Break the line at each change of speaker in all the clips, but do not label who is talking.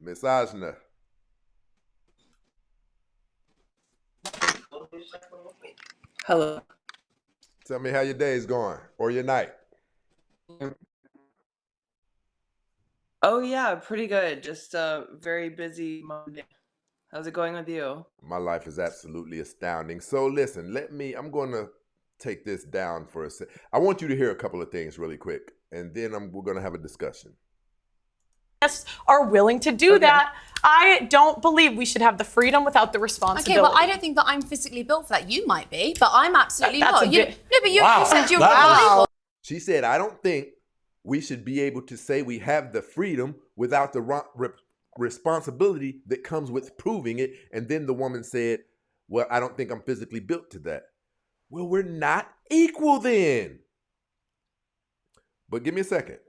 Miss Ajna,
Hello.
tell me how your day's going or your night.
Oh yeah, pretty good. Just a very busy Monday. How's it going with you?
My life is absolutely astounding. So listen, I'm going to take this down for a sec. I want you to hear a couple of things really quick, and then we're going to have a discussion.
Are willing to do
Okay.
that. I don't believe we should have the freedom without the responsibility.
Okay, well, I don't think that I'm physically built for that. You might be, but I'm absolutely
That's
not.
a bit-
No, but you
Wow.
said you were
Wow.
volleyball.
She said, I don't think we should be able to say we have the freedom without the responsibility that comes with proving it. And then the woman said, well, I don't think I'm physically built to that. Well, we're not equal then. But give me a second.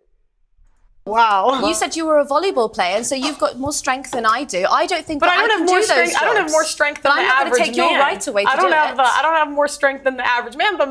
Wow.
You said you were a volleyball player, and so you've got more strength than I do. I don't think
But
that
I don't
can
have more
do those
strength. I don't have
jobs.
more strength than
But
the
I'm not
average
gonna take your
man.
right away to
I don't
do
have
it.
I don't have more strength than the average man. But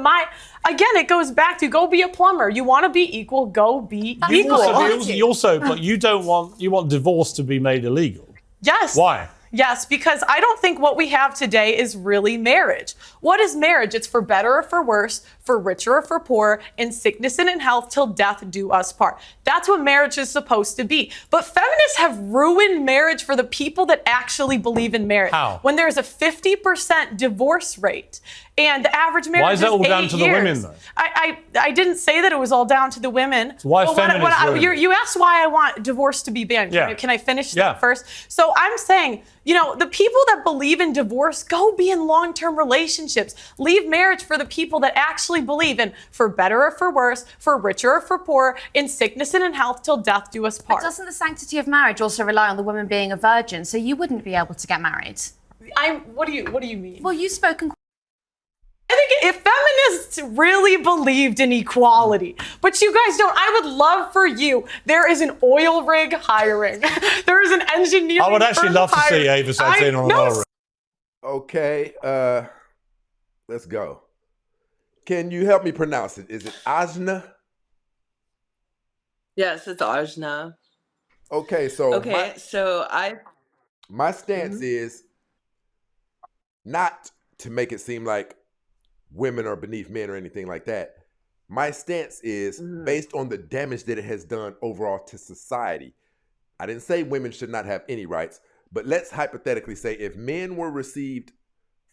again, it goes back to go be a plumber. You want to be equal, go be
That's
equal.
not
You also, but you want divorce to be made illegal.
Yes.
Why?
Yes, because I don't think what we have today is really marriage. What is marriage? It's for better or for worse, for richer or for poor, in sickness and in health, till death do us part. That's what marriage is supposed to be. But feminists have ruined marriage for the people that actually believe in marriage.
How?
When there's a 50% divorce rate and the average marriage
Why is that all
8
down to the
years.
women, though?
I didn't say that it was all down to the women.
So why
Well,
feminists ruin it?
you asked why I want divorce to be banned.
Yeah.
Can I finish
Yeah.
that first? So I'm saying, the people that believe in divorce, go be in long-term relationships. Leave marriage for the people that actually believe in for better or for worse, for richer or for poor, in sickness and in health, till death do us part.
Doesn't the sanctity of marriage also rely on the woman being a virgin? So you wouldn't be able to get married.
What do you mean?
Well, you've spoken.
I think if feminists really believed in equality, but you guys don't, I would love for you. There is an oil rig hiring. There is an engineering.
I would actually
firm
love to see
hiring.
Ava Santana on an
No,
oil rig.
Okay, let's go. Can you help me pronounce it? Is it Ajna?
Yes, it's Ajna.
Okay, so
Okay, so
my stance is not to make it seem like women are beneath men or anything like that. My stance is based on the damage that it has done overall to society. I didn't say women should not have any rights, but let's hypothetically say if men were received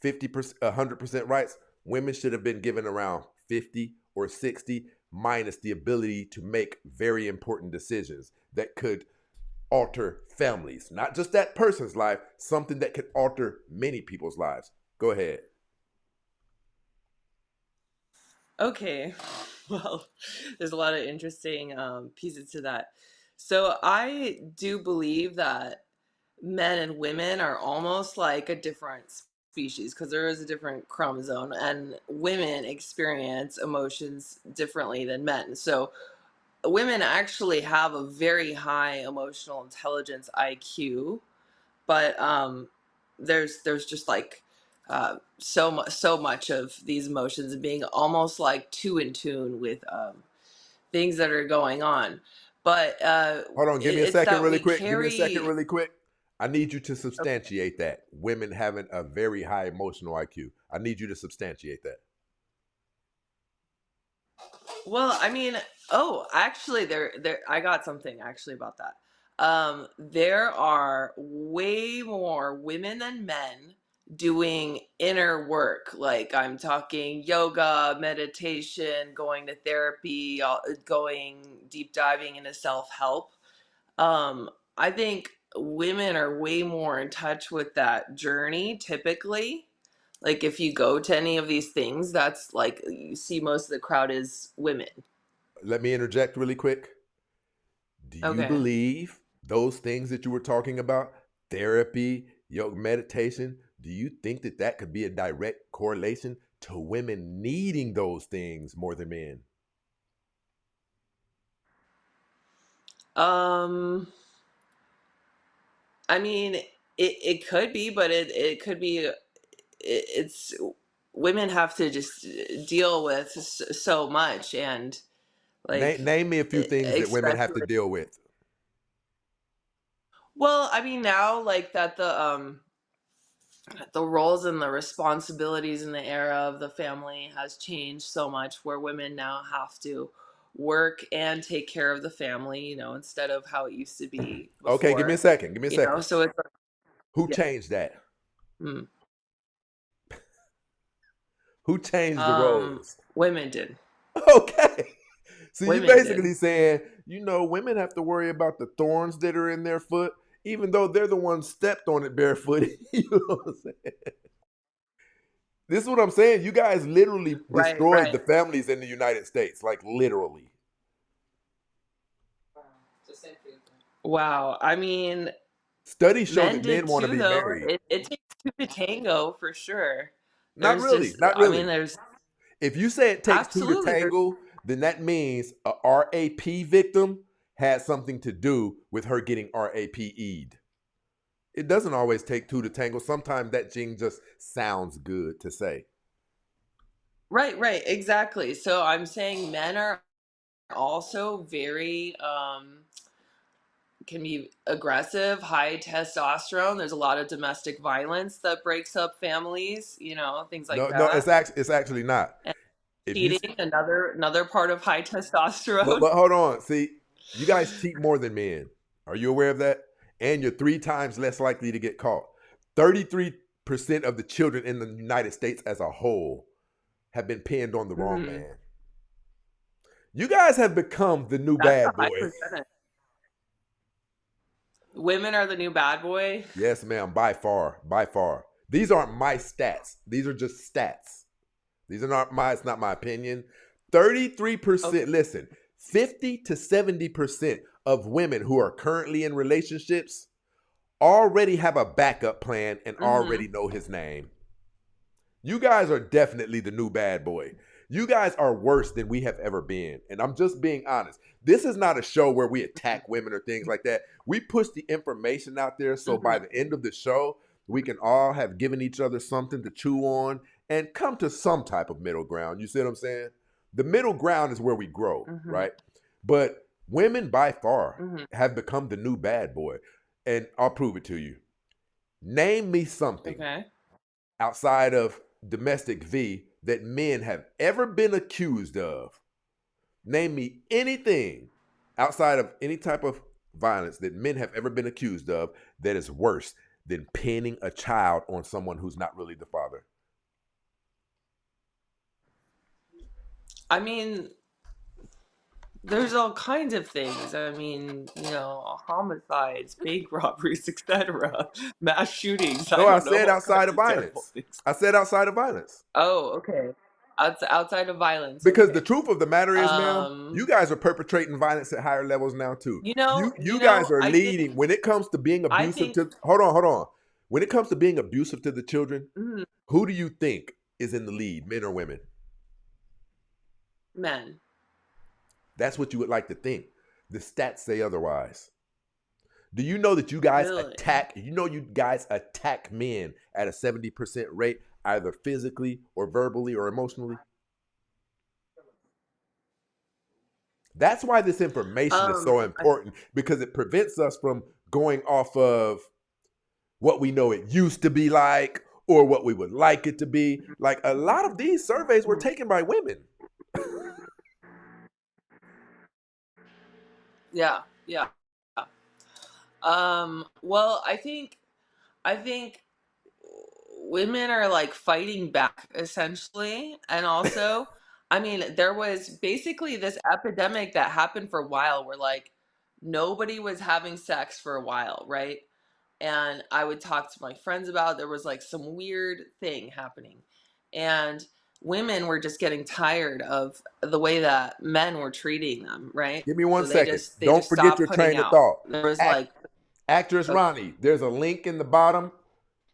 50%, 100% rights, women should have been given around 50 or 60, minus the ability to make very important decisions that could alter families, not just that person's life, something that could alter many people's lives. Go ahead.
Okay. Well, there's a lot of interesting pieces to that. So I do believe that men and women are almost like a different species because there is a different chromosome, and women experience emotions differently than men. So women actually have a very high emotional intelligence IQ, but there's just like so much of these emotions and being almost like too in tune with things that are going on. But
Hold on, give me a
it's
second
that
really
we
quick. Give me a second
carry.
really quick. I need you to substantiate that. Women having a very high emotional IQ. I need you to substantiate that.
Well, I mean, oh, actually, there, I got something actually about that. There are way more women than men doing inner work. Like I'm talking yoga, meditation, going to therapy, going deep diving into self-help. I think women are way more in touch with that journey typically. Like if you go to any of these things, that's like you see most of the crowd is women.
Let me interject really quick. Do you
Okay.
believe those things that you were talking about, therapy, yoga, meditation, do you think that that could be a direct correlation to women needing those things more than men?
Um, I mean, it could be, but it could be, it's women have to just deal with so much and like
Name me a few things that women have to
especially.
deal with.
Well, I mean, now like that the roles and the responsibilities in the era of the family has changed so much, where women now have to work and take care of the family, instead of how it used to be
Okay, give me a
before.
second. Give me a second.
So it's like,
Who
yeah.
changed that?
Mm.
Who changed the roles?
Women did.
Okay. So you
Women did.
basically saying, women have to worry about the thorns that are in their foot, even though they're the ones stepped on it barefoot. You know what I'm saying? This is what I'm saying. You guys literally
Right,
destroyed
right.
the families in the United States, like literally.
Wow. I mean,
Studies show
men
that men
did
want to
too,
be
though.
married.
It takes two to tango for sure.
Not really. Not
I mean,
really.
there's
If you say it takes two to
absolutely,
tangle, then that means a RAP victim had something to do with her getting RAPE'd. It doesn't always take two to tangle. Sometimes that gene just sounds good to say.
right, exactly. So I'm saying men are also very, can be aggressive, high testosterone. There's a lot of domestic violence that breaks up families, things like
No,
that.
it's actually not.
And
If you
cheating, another part of high testosterone.
but hold on, see, you guys cheat more than men. Are you aware of that? And you're 3 times less likely to get caught. 33% of the children in the United States as a whole have been pinned on the wrong
Mhm.
man. You guys have become the new
That's a
bad
high
boy.
percentage. Women are the new bad boy.
Yes, ma'am, by far, by far. These aren't my stats. These are just stats. These are not my, it's not my opinion. 33%,
Okay.
listen, 50 to 70% of women who are currently in relationships already have a backup plan and
Mm-hmm.
already know his name. You guys are definitely the new bad boy. You guys are worse than we have ever been. And I'm just being honest. This is not a show where we attack women or things like that. We push the information out there so
Mm-hmm.
by the end of the show, we can all have given each other something to chew on and come to some type of middle ground. You see what I'm saying? The middle ground is where we grow,
Mm-hmm.
right? But women by far
Mm-hmm.
have become the new bad boy. And I'll prove it to you. Name me something
Okay.
outside of domestic V that men have ever been accused of. Name me anything outside of any type of violence that men have ever been accused of that is worse than pinning a child on someone who's not really the father.
I mean, there's all kinds of things. I mean, homicides, bank robberies, etc., mass shootings. I
No, I
don't know,
said
all
outside
kinds
of
of terrible
violence.
things.
I said outside of violence.
Oh, okay. Outside of violence.
Because the
Okay.
truth of the matter is, ma'am, you
Um,
guys are perpetrating violence at higher levels now too.
you know,
You
you
guys
know,
are
I think,
leading when it comes to being
I
abusive
think,
to hold on. When it comes to being abusive to the children,
mm,
who do you think is in the lead, men or women?
men.
That's what you would like to think. The stats say otherwise. Do you know that you guys
Really?
attack, you guys attack men at a 70% rate, either physically or verbally or emotionally? That's why this information is so
I,
important because it prevents us from going off of what we know it used to be like or what we would like it to be. Like a lot of these surveys were taken by women.
yeah, yeah. Well, I think women are like fighting back essentially, and also, I mean, there was basically this epidemic that happened for a while where like nobody was having sex for a while, right? And I would talk to my friends about it. There was like some weird thing happening, and women were just getting tired of the way that men were treating them, right?
Give me one
So they
second.
just they
Don't
just
forget
stopped
your
putting
train of
out.
thought.
There was
Act,
like,
actress
okay,
Ronnie, there's a link in the bottom.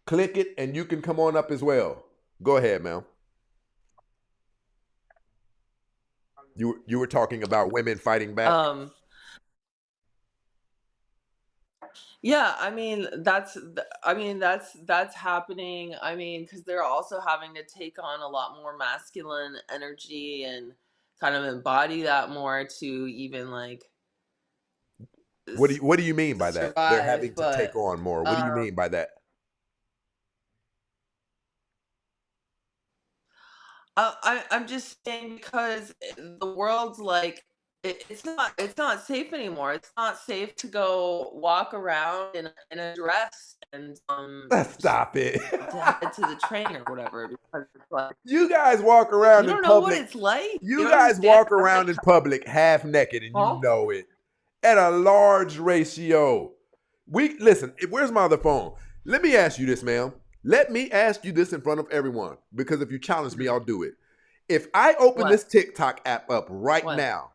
Click it and you can come on up as well. Go ahead, ma'am. You were talking about women fighting back.
um yeah, I mean that's happening. I mean, because they're also having to take on a lot more masculine energy and kind of embody that more to even like
What do you mean by that? They're
survive,
having to take
but
on more. What do you
um,
mean by that?
I'm just saying because the world's like it's not safe anymore. It's not safe to go walk around in a dress and
Stop it.
to head to the train or whatever because it's like
You guys walk
you
around in
don't know what
public.
it's like. You
You
don't
guys
understand.
walk around in public half naked and you
Huh?
know it. At a large ratio. We listen, where's my other phone? Let me ask you this, ma'am. Let me ask you this in front of everyone. Because if you challenge me, I'll do it. If I open this
What?
TikTok app up right
What?
now,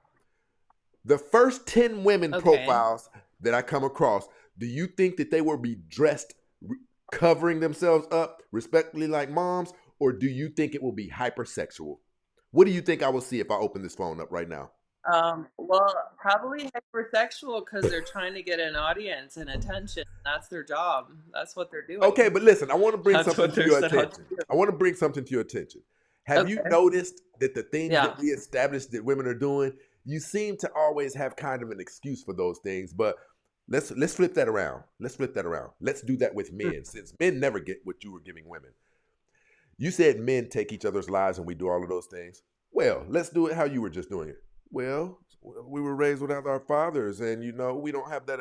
the first 10 women
Okay.
profiles that I come across, do you think that they will be dressed, covering themselves up, respectfully like moms, or do you think it will be hypersexual? What do you think I will see if I open this phone up right now?
Well, probably hypersexual because they're trying to get an audience and attention. That's their job. That's what they're
Okay,
doing.
but listen, I want to bring
That's
something
what
to
they're
your
set out to
attention.
do.
I want to bring something to your attention. Have you
Okay.
noticed that the things
Yeah.
that we established that women are doing, you seem to always have kind of an excuse for those things, but let's flip that around. Let's flip that around. Let's do that with men, since men never get what you were giving women. You said men take each other's lives and we do all of those things. Well, let's do it how you were just doing it. Well, we were raised without our fathers, and we don't have that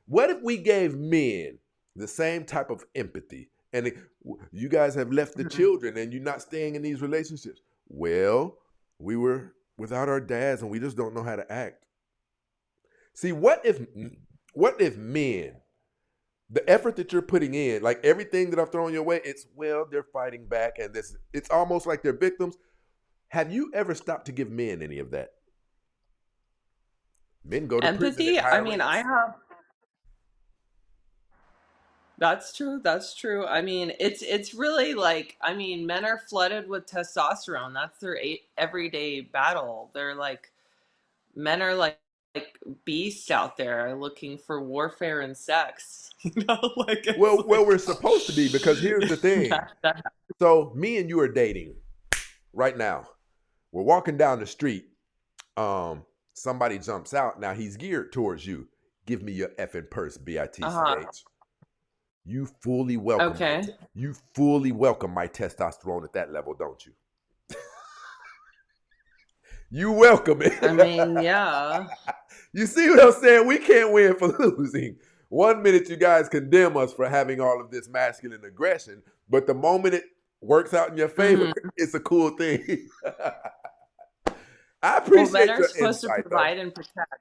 What if we gave men the same type of empathy? And you guys have left the
Mhm.
children and you're not staying in these relationships. Well, we were without our dads and we just don't know how to act. See, what if men, the effort that you're putting in, like everything that I've thrown your way, they're fighting back and it's almost like they're victims. Have you ever stopped to give men any of that? Men go to prison at
Empathy? I
higher
mean, I
rates.
have. That's true. That's true. I mean, it's really like I mean, men are flooded with testosterone. That's their everyday battle. They're like men are like beasts out there looking for warfare and sex. Like it's
Well, we're
like
supposed to be, because here's the thing.
that.
So me and you are dating right now. We're walking down the street. Somebody jumps out. Now he's geared towards you. Give me your effing purse,
Uh-huh.
bitch. You fully welcome
Okay.
my testosterone at that level, don't you? You welcome it.
I mean, yeah.
You see what I'm saying? We can't win for losing. One minute you guys condemn us for having all of this masculine aggression, but the moment it works out in your favor,
Mhm.
it's a cool thing. I
Well, men
appreciate
are
your
supposed to
insight, though.
provide and protect.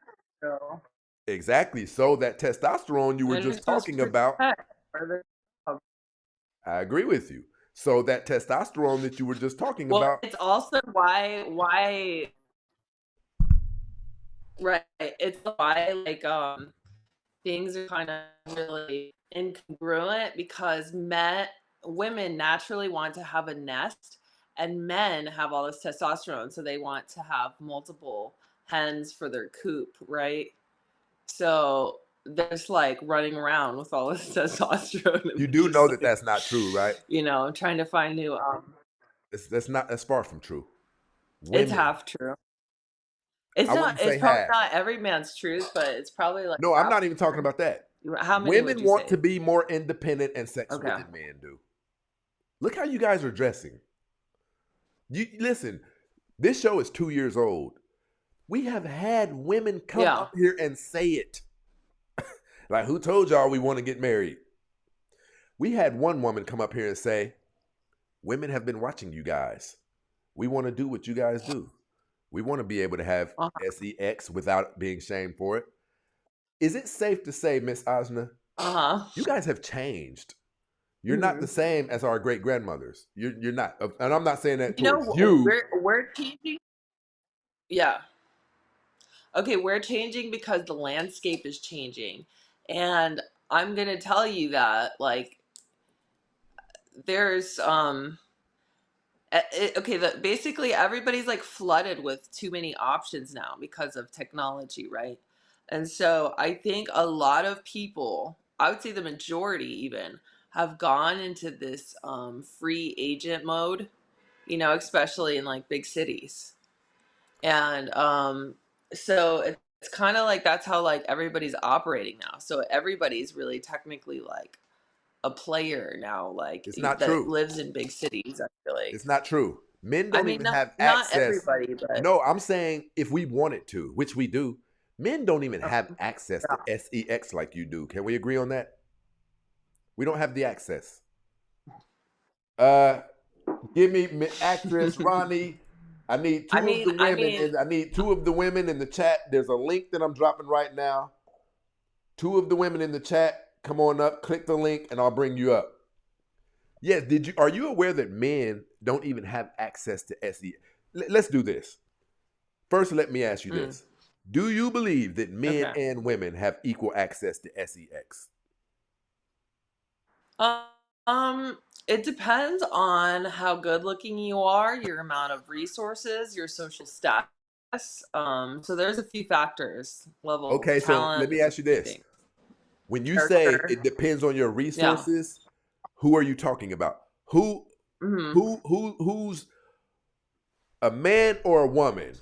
So
Exactly. So that testosterone you were
men are
just
supposed to
talking about,
protect. Or they're-
I agree with you. So that testosterone that you were just talking
Well,
about,
it's also why right. It's why like things are kind of really incongruent because women naturally want to have a nest and men have all this testosterone so they want to have multiple hens for their coop, right? So they're just like running around with all this testosterone
you
and
do
just
know that
like
that's not true, right?
trying to find new
That's far from true.
it's
Women,
half true.
I wouldn't
It's
say
probably
half.
not every man's truth, but it's probably like
No, I'm
half
not even talking
true.
about that.
How many would
Women
you
want to
say?
be more independent and sexual
Okay.
than men do. Look how you guys are dressing. You listen, this show is 2 years old. We have had women come
Yeah.
up here and say it. Like, who told y'all we want to get married? We had one woman come up here and say, women have been watching you guys. We want to do what you guys do. We want to be able to have
Uh-huh.
sex without being shamed for it. Is it safe to say, Miss Asna,
Uh-huh.
you guys have changed? You're not the
Mhm.
same as our great grandmothers. You're not, and I'm not saying that
You know,
towards you.
we're changing. Yeah. Okay, we're changing because the landscape is changing. And I'm going to tell you that like there's okay, basically everybody's like flooded with too many options now because of technology, right? And so I think a lot of people, I would say the majority even, have gone into this free agent mode, especially in like big cities. And so it's kind of like that's how like everybody's operating now. So everybody's really technically like a player now, like
It's not
that
true.
lives in big cities. I feel like.
It's not true. Men
I
don't
mean,
even have
not
access.
everybody, but
No, I'm saying if we wanted to, which we do, men don't even have access to
yeah.
sex like you do. Can we agree on that? We don't have the access. Uh, give me actress Ronnie. I need
I
two of
mean,
the women, and I need two of the women in the chat. There's a link that I'm dropping right now. Two of the women in the chat, come on up, click the link, and I'll bring you up. Yes, are you aware that men don't even have access to SE? Let's do this. First, let me ask you this. Do you believe that men
okay.
and women have equal access to sex?
Um, it depends on how good looking you are, your amount of resources, your social status. So there's a few factors: level,
Okay, so let
talent,
me ask you this.
everything,
When you say
character.
it depends on your
Yeah.
resources, who are you talking about?
Hmm.
Who's a man or a woman?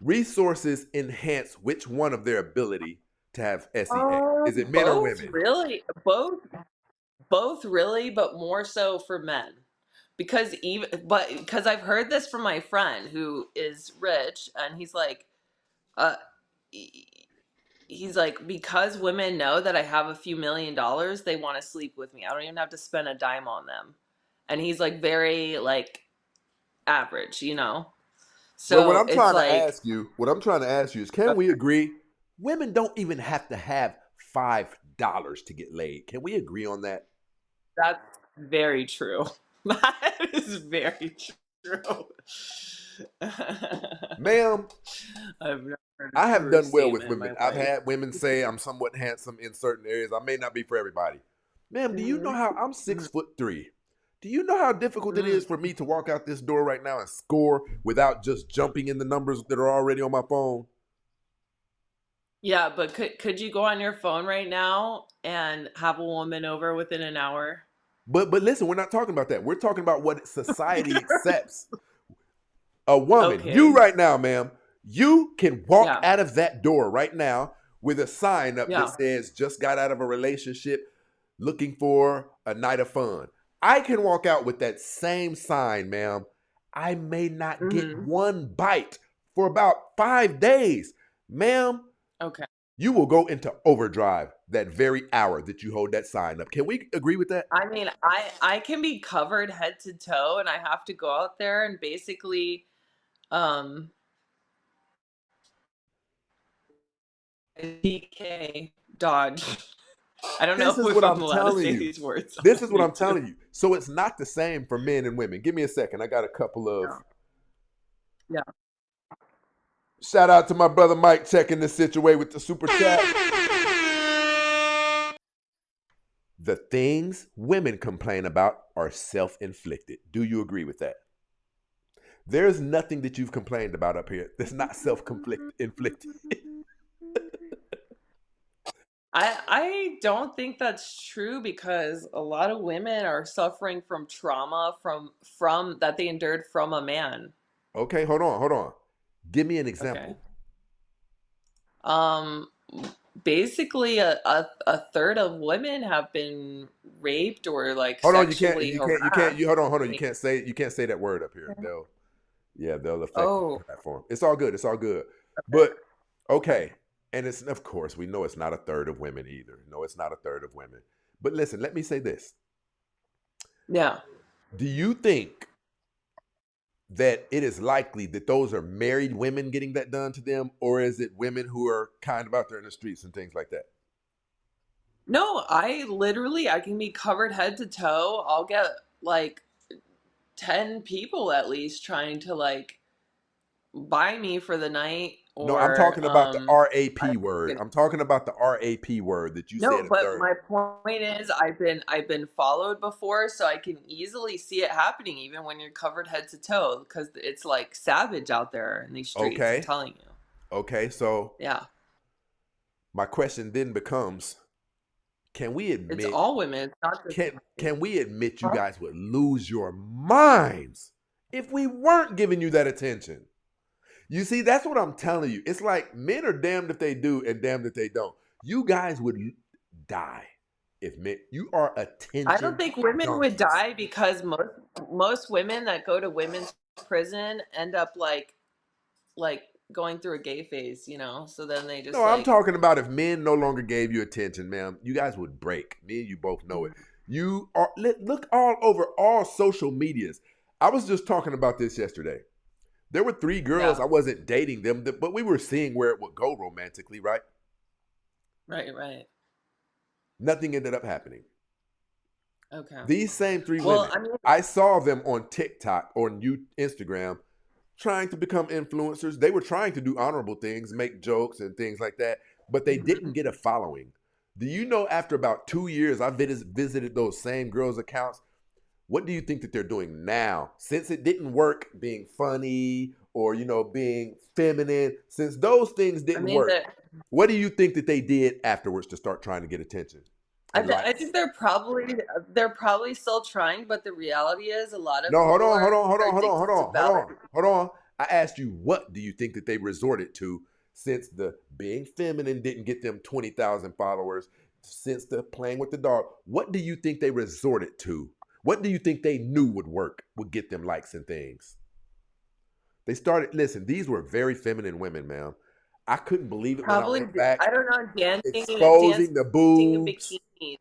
Resources enhance which one of their ability to have sex? Is it men or
Both
women?
really, both really, but more so for men. Because I've heard this from my friend who is rich, and he's like, uh, he's like, because women know that I have a few $1,000,000, they want to sleep with me. I don't even have to spend a dime on them. And he's like very like average, you know?
Well, what
So
I'm
it's
trying to
like,
ask you, is, can we agree? Women don't even have to have $5 to get laid. Can we agree on that?
that's very true. That is very true.
Ma'am,
I've never heard
I
a
have
truer
done well with
statement in my
women. I've
life.
had women say I'm somewhat handsome in certain areas. I may not be for everybody. Ma'am, do you know
Hmm.
how I'm 6'3"? Do you know how difficult it
Mm.
is for me to walk out this door right now and score without just jumping in the numbers that are already on my phone?
Yeah, but could you go on your phone right now and have a woman over within an hour?
But listen, we're not talking about that. We're talking about what society accepts. A woman, you
Okay.
right now, ma'am, you can walk
Yeah.
out of that door right now with a sign up that
Yeah.
says just got out of a relationship looking for a night of fun. I can walk out with that same sign, ma'am. I may not get
Hmm.
one bite for about 5 days. Ma'am,
Okay.
you will go into overdrive that very hour that you hold that sign up. Can we agree with that?
I mean, I can be covered head to toe, and I have to go out there and basically um DK dodge. I don't
This
know
is
if
what
I'm
I'm
allowed to
telling
say
you.
these words
This
on
is what I'm
YouTube.
telling you. So it's not the same for men and women. Give me a second. I got a couple of
Yeah. Yeah.
shout out to my brother Mike checking this situation with the super chat. The things women complain about are self-inflicted. Do you agree with that? There's nothing that you've complained about up here that's not self-inflicted.
I don't think that's true because a lot of women are suffering from trauma from that they endured from a man.
Okay, hold on. Give me an
Okay.
example.
Um Basically a third of women have been raped or like
Hold on,
sexually harassed.
hold on. You can't say that word up here. They'll affect
Oh,
the platform. It's all good. It's all good.
okay.
But okay, and it's of course we know it's not a third of women either. No, it's not a third of women. But listen, let me say this.
Yeah.
Do you think that it is likely that those are married women getting that done to them, or is it women who are kind of out there in the streets and things like that?
No, I can be covered head to toe. I'll get like 10 people at least trying to like buy me for the night
No, I'm
or
talking about the
I
RAP word. I'm talking about the RAP word that you
no,
said a
but
third.
my point is I've been followed before, so I can easily see it happening even when you're covered head to toe because it's like savage out there in these streets, I'm
Okay.
telling you.
Okay. So
Yeah.
my question then becomes, can we
It's
admit
all women, it's not just men.
can we admit you guys would lose your minds if we weren't giving you that attention? You see, that's what I'm telling you. It's like men are damned if they do and damned if they don't. You guys would die if men. You are
I don't
attention
think women would
junkies.
die because most women that go to women's prison end up like going through a gay phase, you know? So then they
No,
just
I'm
like
talking about if men no longer gave you attention, ma'am. You guys would break. Me and you both know it. You are look all over all social medias. I was just talking about this yesterday. There were 3 girls.
yeah,
I wasn't dating them, but we were seeing where it would go romantically, right?
right.
Nothing ended up happening.
Okay.
These same 3
Well,
women,
I mean,
I saw them on TikTok or Instagram trying to become influencers. They were trying to do honorable things, make jokes and things like that, but they didn't get a following. Do you know after about 2 years, I visited those same girls' accounts? What do you think that they're doing now? Since it didn't work being funny or, being feminine, since those things
I
didn't
mean
work, what do you think that they did afterwards to start trying to get attention and
I
likes?
think they're probably still trying, but the reality is a lot of
No, hold
people
on, hold
are
on, hold on, hold on,
addicted
hold
to
on, hold on,
validation.
hold on. I asked you, what do you think that they resorted to since the being feminine didn't get them 20,000 followers, since the playing with the dog? What do you think they resorted to? What do you think they knew would get them likes and things? They started, listen, these were very feminine women, ma'am. I couldn't believe it when I
Probably,
went back,
I don't know, dancing
exposing the
in
boobs.
bikinis.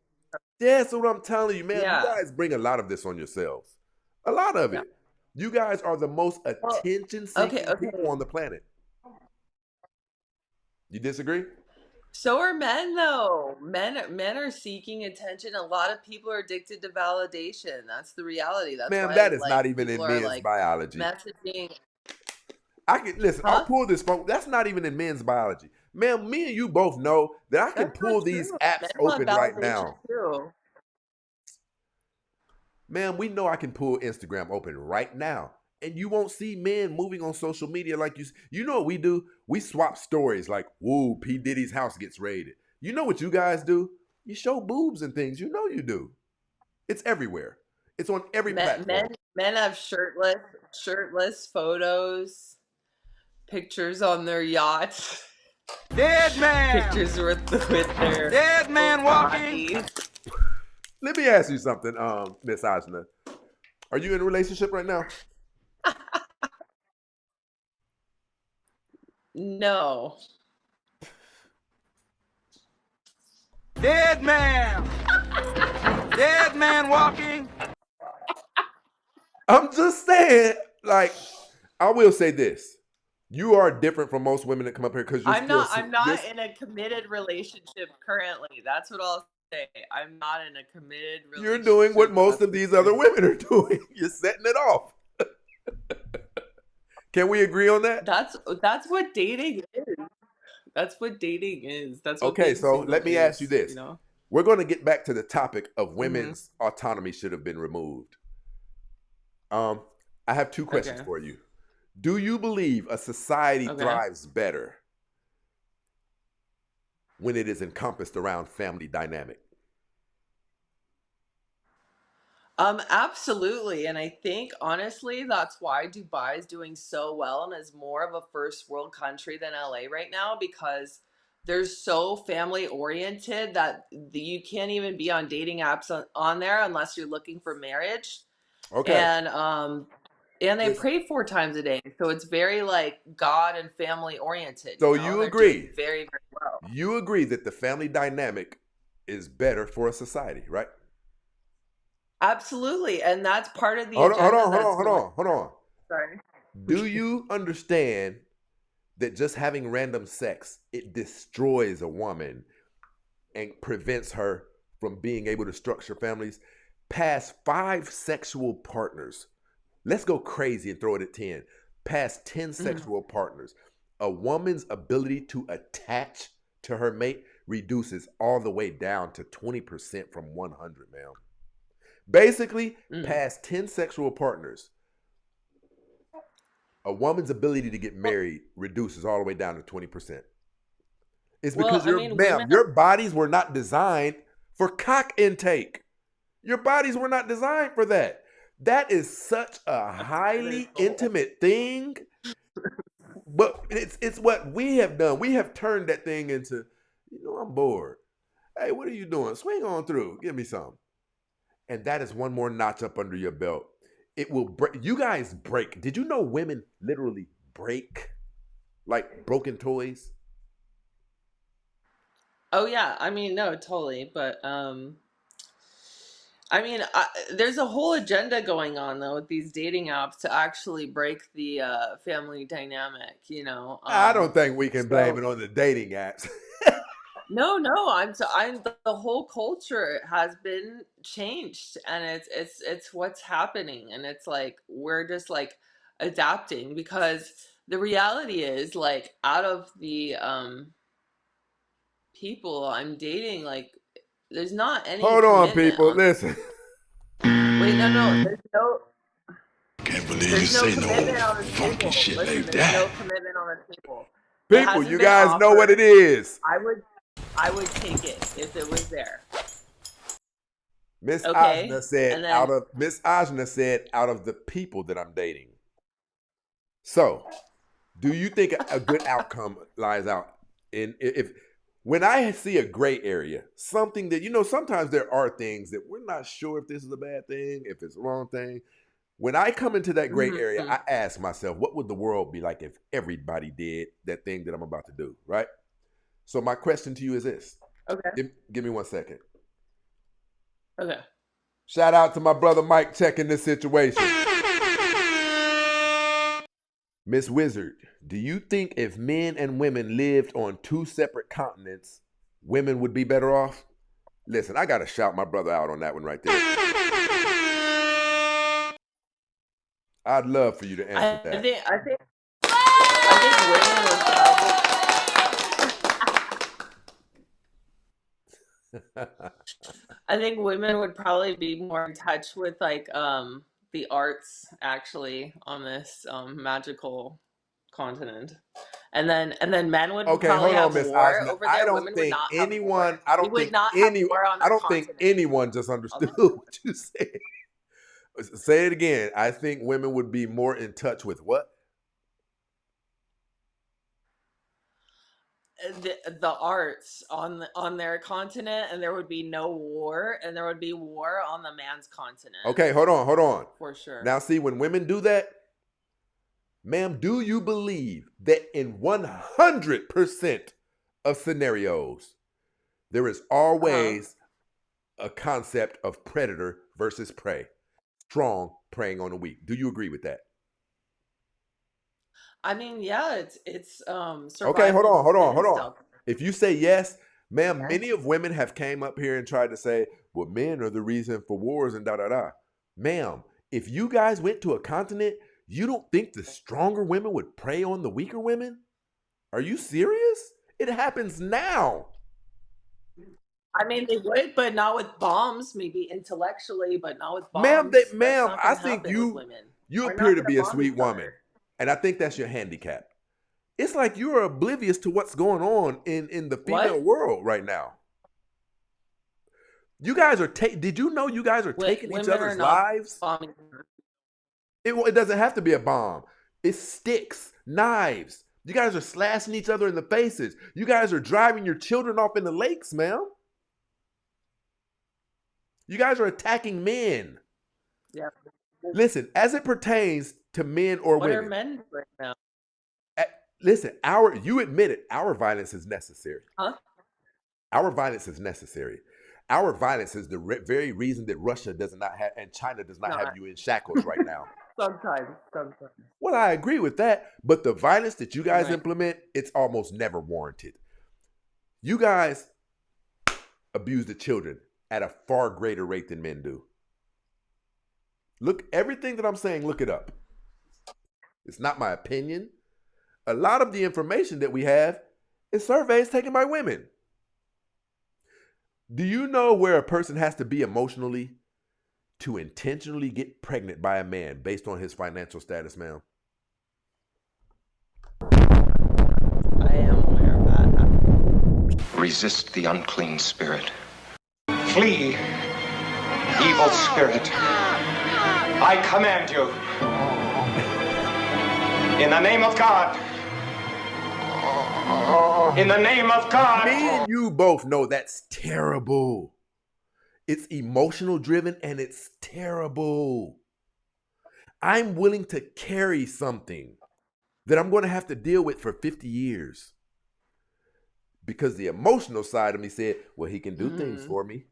That's what I'm telling you, ma'am. You
Yeah,
guys bring a lot of this on yourselves. A lot of
yeah.
it. You guys are the most
Well, okay,
attention-seeking people
okay.
on the planet. You disagree?
So are men though. Men are seeking attention. A lot of people are addicted to validation. That's the reality. That's
Ma'am,
why
that is
like
not even
people
in
are
men's
like
biology.
messaging.
I can listen, I'll
Huh?
pull this phone. That's not even in men's biology. Ma'am, me and you both know that I can
That's not
pull these
true.
apps
Men want
open right
validation
now.
too.
Ma'am, we know I can pull Instagram open right now. And you won't see men moving on social media like you know what we do? We swap stories like, woo, P. Diddy's house gets raided. You know what you guys do? You show boobs and things. You know you do. It's everywhere. It's on every
Men
platform.
men men have shirtless photos, pictures on their yachts,
Dead man!
pictures with their
Dead man walking!
bodies.
Let me ask you something, Miss Ajna. Are you in a relationship right now?
No.
Dead man! Dead man walking!
I'm just saying, like, I will say this. You are different from most women that come up here because you're
I'm
still
not I'm not in a committed relationship currently. That's what I'll say. I'm not in a committed
you're doing what
relationship.
most
That's
of
for
these
sure.
other women are doing. You're setting it off. Can we agree on that?
That's what dating is. That's what dating is. That's what
Okay,
being
so
single
let me ask you
is,
this.
you know?
We're going to get back to the topic of
Hmm.
women's autonomy should have been removed. Um, I have 2 questions
Okay.
for you. Do you believe a society
Okay.
thrives better when it is encompassed around family dynamic?
Absolutely. And I think honestly, that's why Dubai is doing so well and is more of a first world country than LA right now because they're so family oriented that you can't even be on dating apps on there unless you're looking for marriage.
Okay.
And they
Is-
pray 4 times a day. So it's very like God and family oriented, you
So
know, and
you
they're doing
agree?
very, very well.
You agree that the family dynamic is better for a society, right?
Absolutely. And that's part of the
Hold on, hold
agenda
on, hold
that's
on, hold
going.
on, hold on.
Sorry.
Do you understand that just having random sex, it destroys a woman and prevents her from being able to structure families? Past 5 sexual partners. Let's go crazy and throw it at 10. Past 10
Mhm.
sexual partners. A woman's ability to attach to her mate reduces all the way down to 20% from 100, ma'am. Basically,
Mm.
past 10 sexual partners, a woman's ability to get
Well,
married reduces all the way down to 20%. It's
well,
because
I mean, women
ma'am, your bodies were not designed for cock intake. Your bodies were not designed for that. That is such a
are their
highly
soul.
intimate thing. But it's what we have done. We have turned that thing into, I'm bored. Hey, what are you doing? Swing on through. Give me some. And that is one more notch up under your belt. It will break. You guys break. Did you know women literally break like broken toys?
Oh yeah, I mean, no, totally. But I mean, there's a whole agenda going on though with these dating apps to actually break the family dynamic.
I don't think we can blame
So
it on the dating apps.
no, I'm the whole culture has been changed, and it's what's happening, and it's like we're just like adapting because the reality is like out of the people I'm dating, like there's not any
Hold on,
commitment
people.
on.
Listen.
Wait, no,
Can't believe you
there's no
say no
commitment on the
funky
table.
shit
Listen,
like
there's no
that.
commitment on the table. It
People,
hasn't
you
been
guys know what it
offered.
is.
I would take it if it was there.
Miss
Okay,
Ajna said
and then
out of the people that I'm dating. So, do you think a good outcome lies out in if when I see a gray area, something that sometimes there are things that we're not sure if this is a bad thing, if it's the wrong thing. When I come into that gray area, I ask myself, what would the world be like if everybody did that thing that I'm about to do, right? So my question to you is this.
Okay.
Give me 1 second.
Okay.
Shout out to my brother Mike checking this situation. Miss Wizard, do you think if men and women lived on two separate continents, women would be better off? Listen, I got to shout my brother out on that one right there. I'd love for you to answer that.
I think women would probably I think women would probably be more in touch with like the arts actually on this magical continent. And then men would
Okay,
probably
hold on,
have
Miss
war
Ajna.
over there. Women would not have war. We would not have war on
I
our
don't think
continent.
anyone just understood what you said. Say it again. I think women would be more in touch with what?
The arts on their continent, and there would be no war, and there would be war on the man's continent.
Okay, hold on.
For sure.
Now, see, when women do that, ma'am, do you believe that in 100% of scenarios, there is always a concept of predator versus prey, strong preying on the weak? Do you agree with that?
I mean, yeah, it's survival.
Okay, hold on.
stuff.
If you say yes, ma'am, many of women have came up here and tried to say, well, men are the reason for wars and da-da-da. Ma'am, if you guys went to a continent, you don't think the stronger women would prey on the weaker women? Are you serious? It happens now.
I mean, they would, but not with bombs. Maybe intellectually, but not with bombs.
Ma'am, I think you appear to be a sweet woman. And I think that's your handicap. It's like you're oblivious to what's going on in the female world right now. You guys are did you know you guys are taking each other's lives? It doesn't have to be a bomb. It's sticks, knives. You guys are slashing each other in the faces. You guys are driving your children off in the lakes, ma'am. You guys are attacking men.
Yeah.
Listen, as it pertains to men or women.
What are men right now?
Listen, you admit it, our violence is necessary.
Huh?
Our violence is necessary. Our violence is the very reason that Russia does not have and China does not have you in shackles right now.
Sometimes.
Well, I agree with that, but the violence that you guys implement, it's almost never warranted. You guys abuse the children at a far greater rate than men do. Look, everything that I'm saying, look it up. It's not my opinion. A lot of the information that we have is surveys taken by women. Do you know where a person has to be emotionally to intentionally get pregnant by a man based on his financial status, ma'am?
I am aware of that.
Resist the unclean spirit. Flee, evil spirit. I command you. In the name of God, In the name of God.
Me and you both know that's terrible. It's emotional driven and it's terrible. I'm willing to carry something that I'm going to have to deal with for 50 years. Because the emotional side of me said, well, he can do things for me.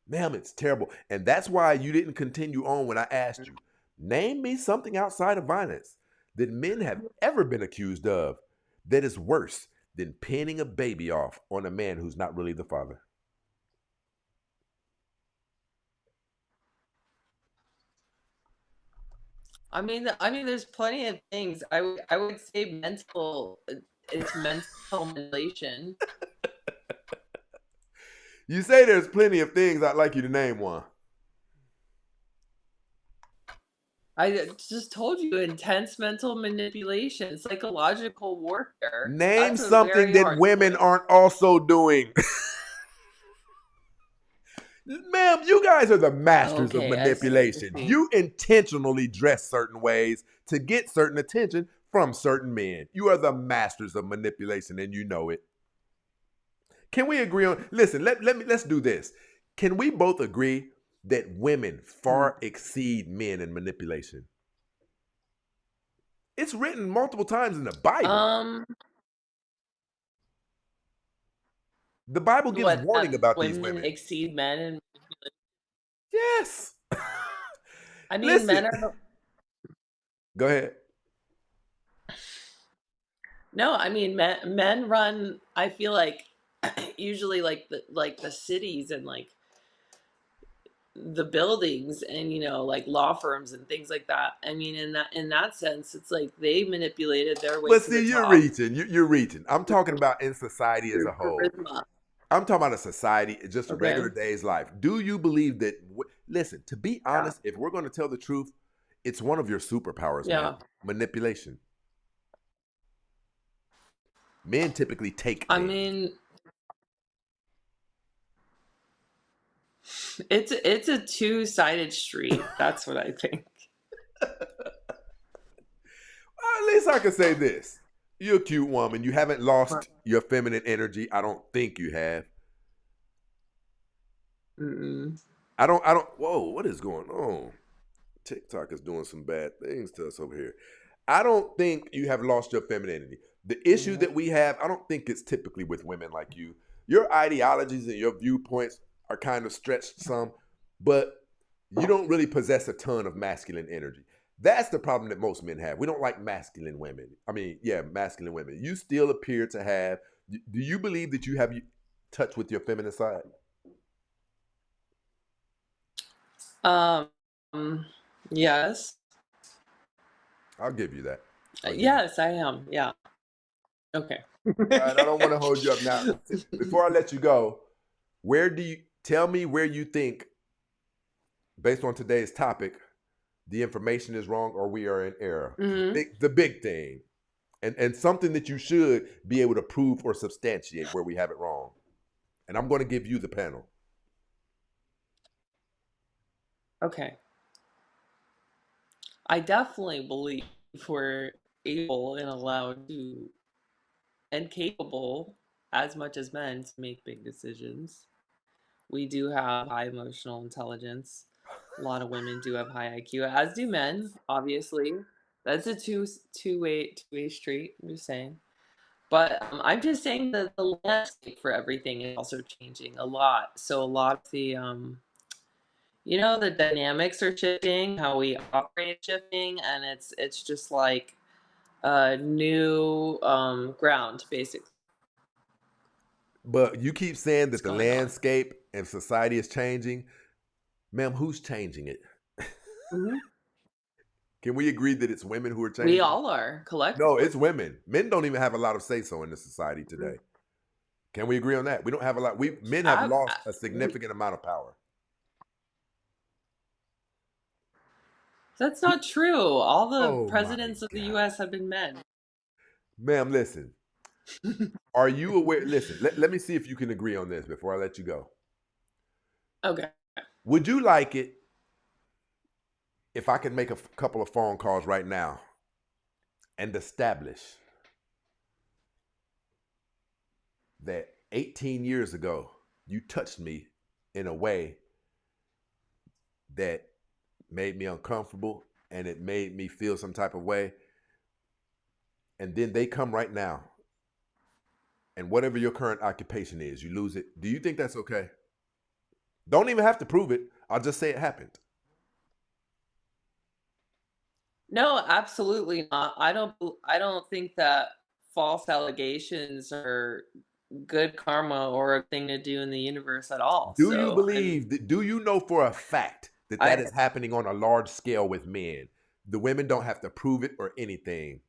Ma'am, it's terrible. And that's why you didn't continue on when I asked you, name me something outside of violence that men have ever been accused of that is worse than pinning a baby off on a man who's not really the father.
I mean, there's plenty of things. I would say mental. It's mental manipulation.
You say there's plenty of things. I'd like you to name one.
I just told you, intense mental manipulation, psychological warfare.
Name
That's a
something
very
that
hard
women
list.
aren't also doing. Ma'am, you guys are the masters of
Okay, I
manipulation.
see.
You intentionally dress certain ways to get certain attention from certain men. You are the masters of manipulation and you know it. Can we agree on, listen, let's do this. Can we both agree that women far exceed men in manipulation? It's written multiple times in the Bible. The Bible gives
What,
warning about these
women
women.
exceed men in
Yes.
I mean,
Listen.
men are.
Go ahead.
No, I mean, men run. I feel like usually like the cities and like the buildings and like law firms and things like that. I mean, in that sense, it's like they manipulated their way
But
to the
see, you're
top
reaching. You're reaching. I'm talking about in society as
through
a whole.
charisma.
I'm talking about a society, just a
Okay.
regular day's life. Do you believe that? Listen, to be honest, if we're going to tell the truth, it's one of your superpowers,
Yeah.
man. Manipulation. Men typically take
I
things.
mean, it's a two-sided street. That's what I think.
At least I can say this. You're a cute woman. You haven't lost your feminine energy. I don't think you have. I don't, whoa, what is going on? TikTok is doing some bad things to us over here. I don't think you have lost your femininity. The issue that we have, I don't think it's typically with women like you. Your ideologies and your viewpoints are kind of stretched some, but you don't really possess a ton of masculine energy. That's the problem that most men have. We don't like masculine women. I mean, yeah, masculine women. You still appear to have. Do you believe that you have touch with your feminine side?
Yes.
I'll give you that.
Yes, I am. Yeah. Okay.
All right, I don't want to hold you up now. Before I let you go, tell me where you think, based on today's topic, the information is wrong or we are in error. The big thing. And something that you should be able to prove or substantiate where we have it wrong. And I'm going to give you the panel.
Okay. I definitely believe we're able and allowed to and capable as much as men to make big decisions. We do have high emotional intelligence. A lot of women do have high IQ, as do men, obviously. That's a two-way street, I'm just saying. But I'm just saying that the landscape for everything is also changing a lot. So a lot of the the dynamics are shifting, how we operate is shifting, and it's just like new ground, basically.
But you keep saying that the
going on?
landscape and society is changing. Ma'am, who's changing it? Can we agree that it's women who are changing?
We all are, collectively.
No, it's women. Men don't even have a lot of say-so in this society today. Can we agree on that? We don't have a lot. Men have lost a significant amount of power.
That's not true. All the
Oh,
presidents of the U.S. have been men.
Ma'am, listen. Are you aware? Listen, let me see if you can agree on this before I let you go.
Okay.
Would you like it if I could make a couple of phone calls right now and establish that 18 years ago, you touched me in a way that made me uncomfortable and it made me feel some type of way. And then they come right now, and whatever your current occupation is, you lose it. Do you think that's okay? Don't even have to prove it. I'll just say it happened.
No, absolutely not. I don't think that false allegations are good karma or a thing to do in the universe at all.
Do you
So,
believe that? Do you know for a fact that that
I
is happening on a large scale with men? The women don't have to prove it or anything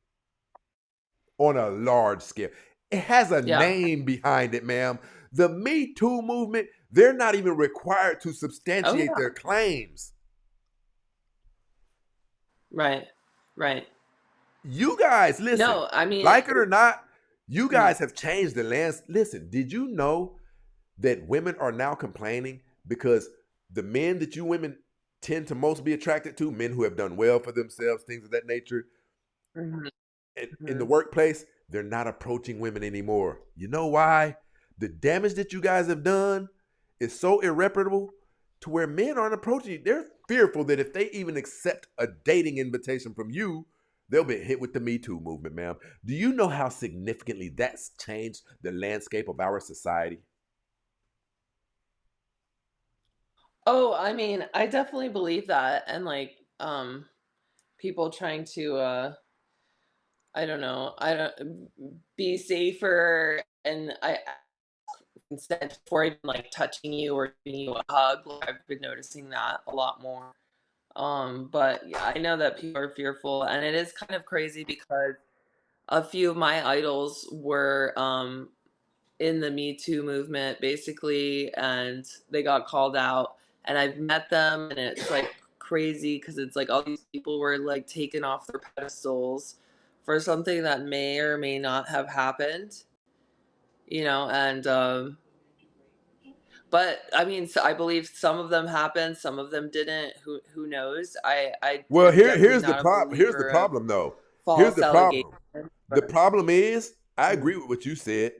on a large scale. It has a
yeah,
name behind it, ma'am. The Me Too movement, they're not even required to
oh
substantiate
yeah,
their claims.
right, right.
You guys, listen,
No, I mean,
like it or not, you
mm,
guys have changed the lens. Listen, did you know that women are now complaining because the men that you women tend to most be attracted to, men who have done well for themselves, things of that nature,
mhm,
in the
mhm.
workplace, they're not approaching women anymore. You know why? The damage that you guys have done is so irreparable to where men aren't approaching you. They're fearful that if they even accept a dating invitation from you, they'll be hit with the Me Too movement, ma'am. Do you know how significantly that's changed the landscape of our society?
Oh, I mean, I definitely believe that, and like, people trying to, I don't know, I don't be safer, and I consent before even like touching you or giving you a hug. Like, I've been noticing that a lot more. But yeah, I know that people are fearful, and it is kind of crazy because a few of my idols were in the Me Too movement, basically, and they got called out. And I've met them, and it's like crazy because it's like all these people were like taken off their pedestals for something that may or may not have happened, and but I mean, so I believe some of them happened, some of them didn't. Who knows? I
Well,
am definitely
here's the
not a
problem. Here's the
believer of
problem, though. Here's
false
the
allegations,
problem. The
but
problem is, I
mm,
agree with what you said.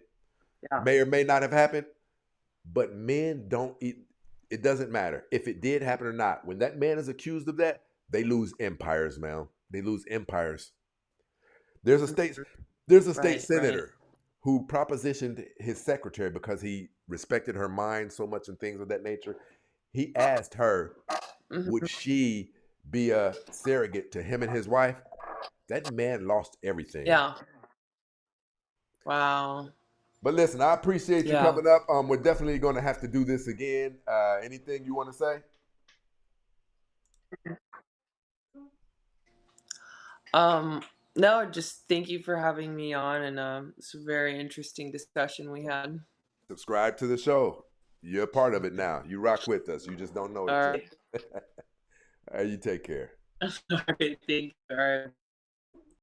yeah.
May or may not have happened, but men don't eat. It doesn't matter if it did happen or not. When that man is accused of that, they lose empires, man. They lose empires. There's a state.
Mhm.
There's a state
Right, right.
senator who propositioned his secretary because he respected her mind so much and things of that nature. He asked her, would
Mhm.
she be a surrogate to him and his wife? That man lost everything.
Yeah. Wow.
But listen, I appreciate you
Yeah.
coming up. We're definitely going to have to do this again. Anything you want to say?
Um, no, just thank you for having me on, and it's a very interesting discussion we had.
Subscribe to the show. You're a part of it now. You rock with us. You just don't know it
All
yet.
right.
All right, you take care.
All right, thank you. All right.